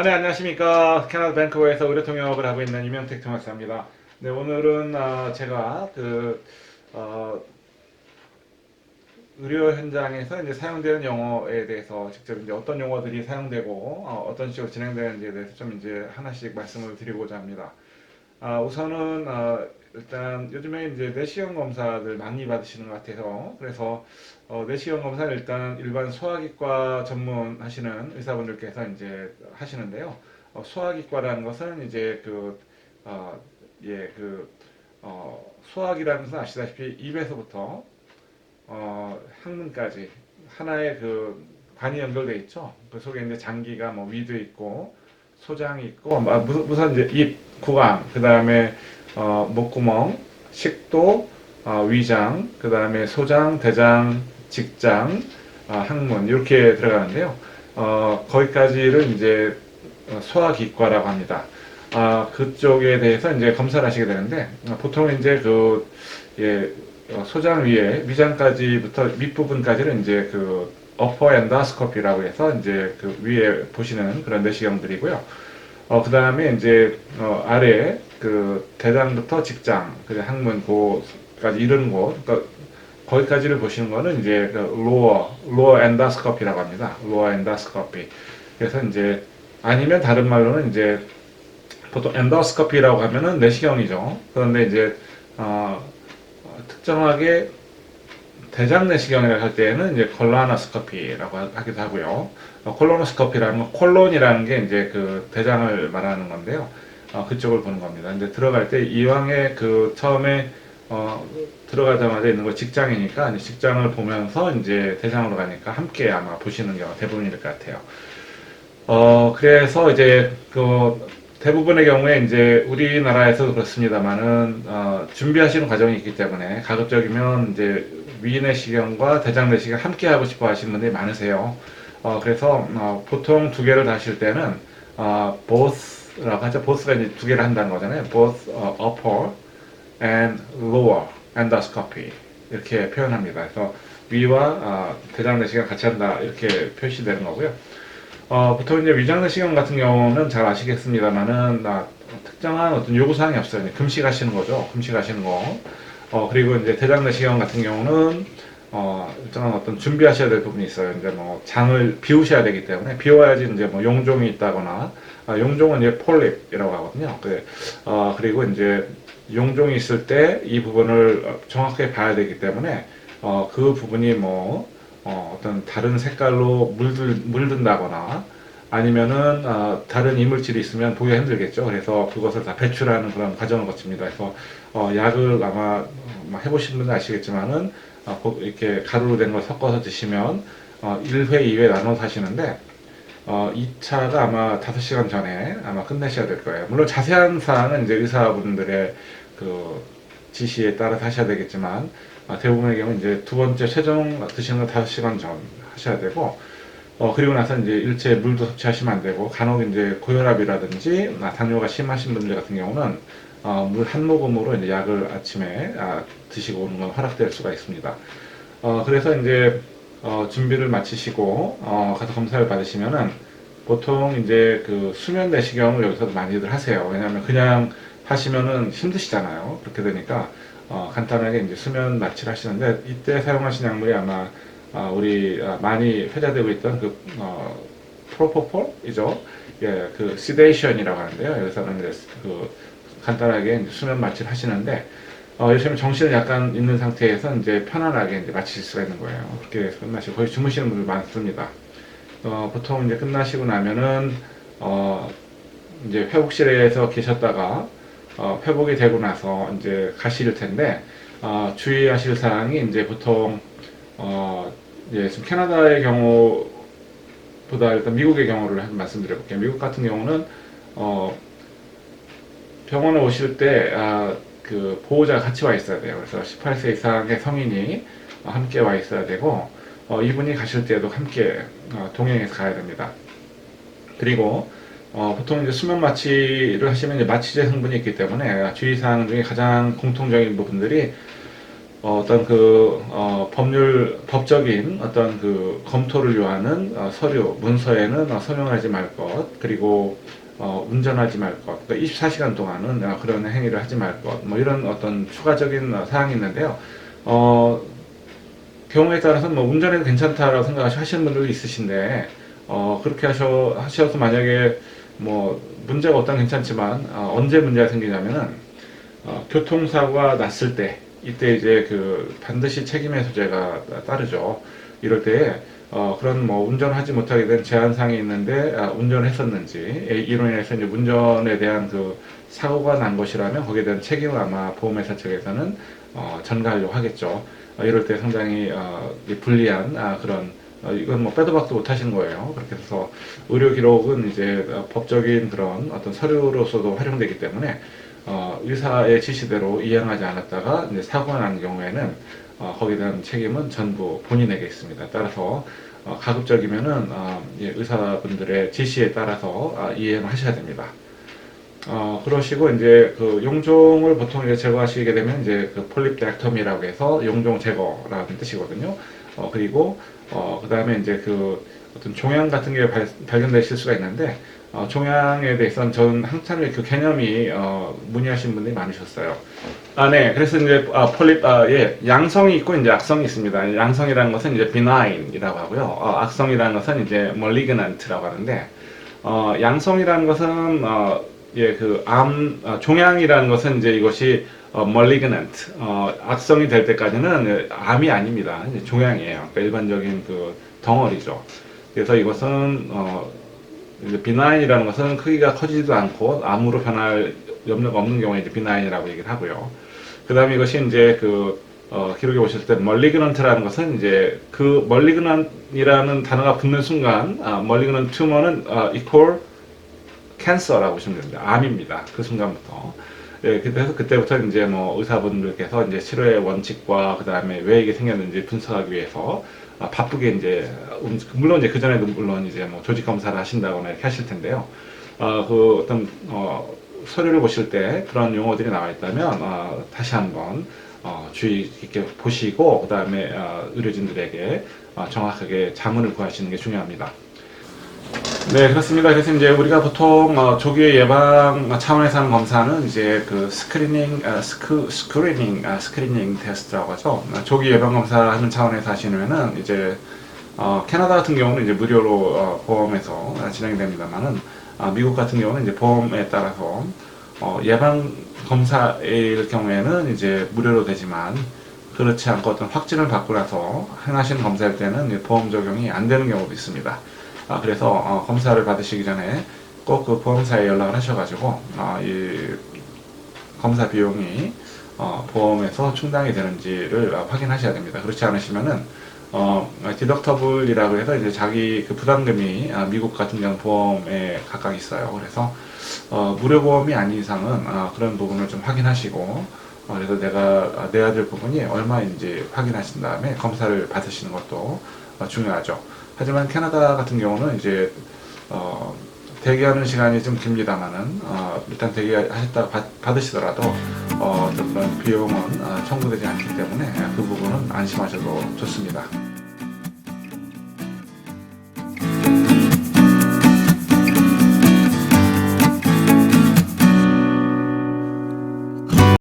네, 안녕하십니까. 캐나다 밴쿠버에서 의료통역을 하고 있는 이명택 통역사입니다. 네, 오늘은 제가 어, 의료 현장에서 이제 사용되는 용어에 대해서 직접 이제 어떤 용어들이 사용되고 어떤 식으로 진행되는지에 대해서 좀 이제 하나씩 말씀을 드리고자 합니다. 우선은 일단 요즘에 이제 내시경 검사들 많이 받으시는 것 같아서 그래서 내시경 검사는 일단 일반 소화기과 전문하시는 의사분들께서 이제 하시는데요. 소화기과라는 것은 이제 어, 예, 소화기라는 것은 아시다시피 입에서부터 항문까지 하나의 관이 연결돼 있죠. 그 속에 이제 장기가 뭐 위도 있고 소장이 있고 무슨 이제 입, 구강, 그 다음에 목구멍, 식도, 위장, 그 다음에 소장, 대장, 직장, 항문 이렇게 들어가는데요. 거기까지를 이제 소화기과라고 합니다. 그쪽에 대해서 이제 검사를 하시게 되는데 보통 이제 예, 소장 위에 위장까지부터 밑부분까지는 이제 어퍼 엔도스코피라고 해서 이제 그 위에 보시는 그런 내시경들이고요. 그 다음에 이제 아래 대장부터 직장, 그 항문 고까지 이르는 곳, 그러니까 거기까지를 보시는 거는 이제 로어 엔도스코피라고 합니다. 로어 엔도스코피. 그래서 이제 아니면 다른 말로는 이제 보통 엔도스코피라고 하면은 내시경이죠. 그런데 이제 특정하게 대장 내시경이라고 할 때에는 이제 콜로노스코피라고 하기도 하고요. 콜로노스코피라는 건 콜론이라는 게 이제 그 대장을 말하는 건데요. 그쪽을 보는 겁니다. 근데 들어갈 때 이왕에 처음에 들어가자마자 있는 거 직장이니까 이제 직장을 보면서 이제 대장으로 가니까 함께 아마 보시는 경우가 대부분일 것 같아요. 그래서 이제 대부분의 경우에 이제 우리나라에서 그렇습니다만은 준비하시는 과정이 있기 때문에 가급적이면 이제 위내시경과 대장내시경 함께 하고 싶어 하시는 분들이 많으세요. 그래서 보통 두 개를 다 하실 때는 both라고 하죠. both가 이제 두 개를 한다는 거잖아요. both upper and lower endoscopy 이렇게 표현합니다. 그래서 위와 대장내시경 같이 한다 이렇게 표시되는 거고요. 보통 이제 위장내시경 같은 경우는 잘 아시겠습니다만은 특정한 어떤 요구사항이 없어요. 이제 금식하시는 거죠. 금식하시는 거. 그리고 이제 대장내시경 같은 경우는 일정한 어떤 준비하셔야 될 부분이 있어요. 이제 뭐 장을 비우셔야 되기 때문에 비워야지 이제 뭐 용종이 있다거나 용종은 이제 폴립이라고 하거든요. 그리고 이제 용종이 있을 때 이 부분을 정확하게 봐야 되기 때문에 그 부분이 뭐 어떤 다른 색깔로 물든다거나 아니면은 다른 이물질이 있으면 보기가 힘들겠죠. 그래서 그것을 다 배출하는 그런 과정을 거칩니다. 그래서 약을 아마 해보신 분은 아시겠지만은 이렇게 가루로 된 걸 섞어서 드시면 1회, 2회 나눠서 하시는데 2차가 아마 5시간 전에 아마 끝내셔야 될 거예요. 물론 자세한 사항은 이제 의사분들의 그 지시에 따라서 하셔야 되겠지만 대부분의 경우 이제 두 번째 최종 드시는 거 5시간 전 하셔야 되고 그리고 나서 이제 일체 물도 섭취하시면 안 되고 간혹 이제 고혈압이라든지 당뇨가 심하신 분들 같은 경우는 물 한 모금으로 이제 약을 아침에 드시고 오는 건 허락될 수가 있습니다. 그래서 이제 준비를 마치시고 가서 검사를 받으시면은 보통 이제 수면 내시경을 여기서도 많이들 하세요. 왜냐하면 그냥 하시면은 힘드시잖아요. 그렇게 되니까 간단하게 이제 수면 마취를 하시는데 이때 사용하신 약물이 아마 우리 많이 회자되고 있던 프로포폴이죠. 예, 시데이션이라고 하는데요. 여기서는 이제 간단하게 이제 수면 마취를 하시는데 요즘에 정신을 약간 있는 상태에서 이제 편안하게 이제 마칠 수가 있는 거예요. 그렇게 해서 끝나시고 거의 주무시는 분들 많습니다. 보통 이제 끝나시고 나면은 이제 회복실에서 계셨다가 회복이 되고 나서 이제 가실 텐데 주의하실 사항이 이제 보통 예, 지금 캐나다의 경우보다 일단 미국의 경우를 말씀드려볼게요. 미국 같은 경우는 병원에 오실 때 보호자가 같이 와 있어야 돼요. 그래서 18세 이상의 성인이 함께 와 있어야 되고 이분이 가실 때도 함께 동행해서 가야 됩니다. 그리고 보통 이제 수면 마취를 하시면 이제 마취제 성분이 있기 때문에 주의사항 중에 가장 공통적인 부분들이 어떤 법적인 어떤 그 검토를 요하는 서류, 문서에는 서명하지 말 것, 그리고 운전하지 말 것, 그러니까 24시간 동안은 그런 행위를 하지 말 것, 뭐 이런 어떤 추가적인 사항이 있는데요. 어, 경우에 따라서는 뭐 운전해도 괜찮다라고 생각하시는 분들도 있으신데, 그렇게 하셔서 만약에 뭐 문제가 없다면 괜찮지만, 언제 문제가 생기냐면은, 교통사고가 났을 때, 이때 이제 그 반드시 책임의 소재가 따르죠. 이럴 때에, 그런 뭐 운전하지 못하게 된 제한사항이 있는데, 운전을 했었는지, 이로 인해서 이제 운전에 대한 그 사고가 난 것이라면 거기에 대한 책임을 아마 보험회사 측에서는 전가하려고 하겠죠. 이럴 때 상당히 불리한 그런 이건 뭐 빼도 박도 못 하시는 거예요. 그렇게 해서 의료 기록은 이제 법적인 그런 어떤 서류로서도 활용되기 때문에 의사의 지시대로 이행하지 않았다가 이제 사고가 난 경우에는 거기에 대한 책임은 전부 본인에게 있습니다. 따라서 가급적이면은 예, 의사분들의 지시에 따라서 이행하셔야 됩니다. 그러시고 이제 그 용종을 보통 이제 제거하시게 되면 이제 그 폴립덱토미라고 해서 용종 제거라는 뜻이거든요. 그리고 그 다음에 이제 그 어떤 종양 같은 게 발견되실 수가 있는데 종양에 대해서는 저는 한참 그 개념이 문의하신 분들이 많으셨어요. 네. 그래서 이제 예, 양성이 있고 이제 악성이 있습니다. 양성이라는 것은 이제 benign이라고 하고요. 악성이라는 것은 이제 malignant라고 하는데 양성이라는 것은 예, 종양이라는 것은 이제 이것이 malignant, 악성이 될 때까지는 암이 아닙니다. 이제 종양이에요. 그러니까 일반적인 그 덩어리죠. 그래서 이것은 이제 비나인이라는 것은 크기가 커지지도 않고 암으로 변할 염려가 없는 경우에 이제 비나인이라고 얘기를 하고요. 그 다음에 이것이 이제 기록에 보셨을 때 멀리그넌트라는 것은 이제 그 멀리그넌이라는 단어가 붙는 순간 멀리그넌 튜머는 equal 캔서라고 보시면 됩니다. 암입니다. 그 순간부터. 예, 그래서 그때부터 이제 뭐 의사분들께서 이제 치료의 원칙과 그 다음에 왜 이게 생겼는지 분석하기 위해서 바쁘게 이제 물론 이제 그 전에도 물론 이제 뭐 조직 검사를 하신다거나 이렇게 하실 텐데요. 그 어떤 서류를 보실 때 그런 용어들이 나와 있다면 다시 한번 주의 깊게 보시고 그 다음에 의료진들에게 정확하게 자문을 구하시는 게 중요합니다. 네, 그렇습니다. 그래서 이제 우리가 보통 조기 예방 차원에서 하는 검사는 이제 그 스크리닝 테스트라고 하죠. 조기 예방 검사하는 차원에서 하시면은 이제 캐나다 같은 경우는 이제 무료로 보험에서 진행이 됩니다만은 미국 같은 경우는 이제 보험에 따라서 예방 검사일 경우에는 이제 무료로 되지만 그렇지 않고 어떤 확진을 받고 나서 행하시는 검사일 때는 보험 적용이 안 되는 경우도 있습니다. 그래서 검사를 받으시기 전에 꼭 그 보험사에 연락을 하셔가지고 이 검사 비용이 보험에서 충당이 되는지를 확인하셔야 됩니다. 그렇지 않으시면은 디덕터블이라고 해서 이제 자기 그 부담금이 미국 같은 경우 보험에 각각 있어요. 그래서 무료 보험이 아닌 이상은 그런 부분을 좀 확인하시고 그래서 내가 내야 될 부분이 얼마인지 확인하신 다음에 검사를 받으시는 것도 중요하죠. 하지만 캐나다 같은 경우는 이제 대기하는 시간이 좀 깁니다만은 일단 대기하셨다 받으시더라도 어떤 그런 비용은 청구되지 않기 때문에 그 부분은 안심하셔도 좋습니다.